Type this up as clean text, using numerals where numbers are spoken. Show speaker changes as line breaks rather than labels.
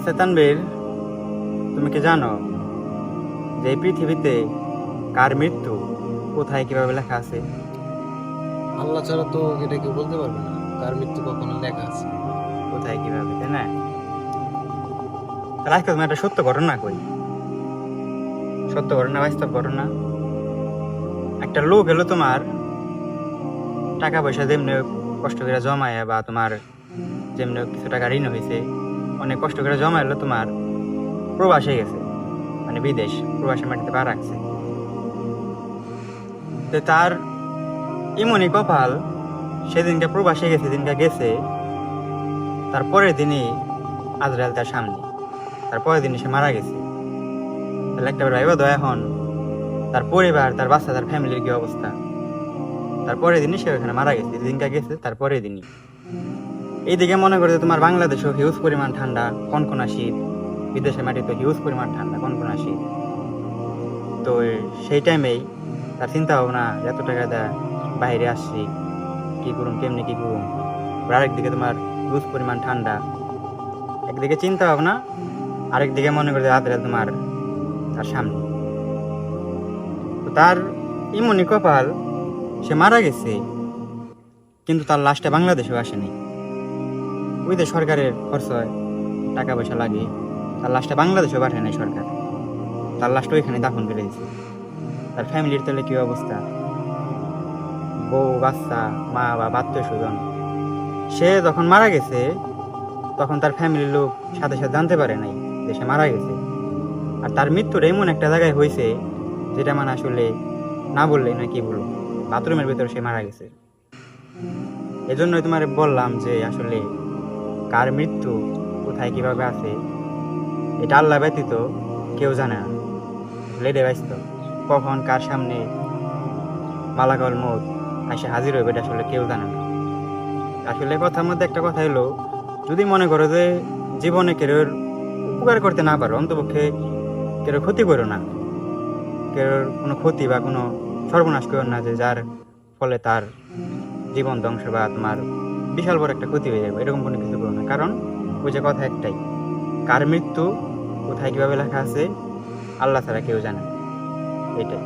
আচ্ছা তানবীর, তুমি কি জানো যে এই পৃথিবীতে কার মৃত্যু কোথায় কিভাবে লেখা আছে?
আল্লাহ ছাড়া তো এটা কেউ বলতে পারবে না কার মৃত্যু কখনো লেখা আছে।
কোথায় কিভাবে, তাই না? তাহলে আজকে তুমি একটা সত্য ঘটনা কই। সত্য ঘটনা, বাস্তব ঘটনা। একটা লোক এলো তোমার টাকা পয়সা যেমনি কষ্ট করে জমায়, বা তোমার যেমনি কিছু টাকা ঋণ হয়েছে, অনেক কষ্ট করে জমা এলো তোমার প্রবাসে গেছে, মানে বিদেশ, প্রবাসের মাটিতে পা রাখছে। তো তার এমনই কপাল, সেদিনকে প্রবাসে গেছে, দিনকে গেছে, তার পরের দিনই আজরাইল তার সামনে, তার পরের দিনই সে মারা গেছে। তাহলে একটা ভাইবা দয়া হন, তার পরিবার, তার বাচ্চা, তার ফ্যামিলির কি অবস্থা। তারপরের দিনই সে ওখানে মারা গেছে, যেদিনকা গেছে তার পরের দিনই। এইদিকে মনে করতে তোমার বাংলাদেশেও হিউজ পরিমাণ ঠান্ডা, কনকনা শীত, বিদেশের মাটিতে হিউজ পরিমাণ ঠান্ডা, কনকনা শীত। তো সেই টাইমেই তার চিন্তা ভাবনা, এত টাকা দেয় বাইরে আসছি, কি করুম, কেমনি কি করুম। আরেকদিকে তোমার হিউজ পরিমাণ ঠান্ডা, একদিকে চিন্তা ভাবনা, আরেকদিকে মনে করতে রাত্রে তোমার তার সামনে। তো তার এমনই কপাল, সে মারা গেছে, কিন্তু তার লাশটা বাংলাদেশেও আসেনি। ওই যে সরকারের খরচ হয়, টাকা পয়সা লাগে, তার লাশটা বাংলাদেশেও পাঠায় নাই সরকার, তার লাশটা ওইখানে দাফন করে দিছে। তার ফ্যামিলির তাহলে কি অবস্থা, বউ বাচ্চা, মা বাবা, আত্মীয় স্বজন। সে যখন মারা গেছে তখন তার ফ্যামিলির লোক সাথে সাথে জানতে পারে নাই যে সে মারা গেছে। আর তার মৃত্যুর এমন একটা জায়গায় হয়েছে যেটা মানে আসলে না বললেই না, কি বলবো, বাথরুমের ভেতরে সে মারা গেছে। এজন্যই তোমার বললাম যে আসলে কার মৃত্যু কোথায় কিভাবে আছে, এটা আল্লাহ ব্যতীত কেউ জানে না। লেডে বাঁচত কখন কার সামনে মালাকাল মৌত এসে হাজির হবে, এটা আসলে কেউ জানে না। আসলে কথার মধ্যে একটা কথা হলো, যদি মনে করো যে জীবনে কেউ উপকার করতে না পারো, অন্তপক্ষে কেউ ক্ষতি করো না, কেউ কোনো ক্ষতি বা কোনো সর্বনাশ করো না, যে যার ফলে তার জীবন ধ্বংস বা তোমার বিশাল বড় একটা ক্ষতি হয়ে যাবে, এরকম কোনো কিছু করো না। কারণ ওই যে কথা একটাই, কার মৃত্যু কোথায় কিভাবে লেখা আছে আল্লাহ ছাড়া কেউ জানে না, এটাই।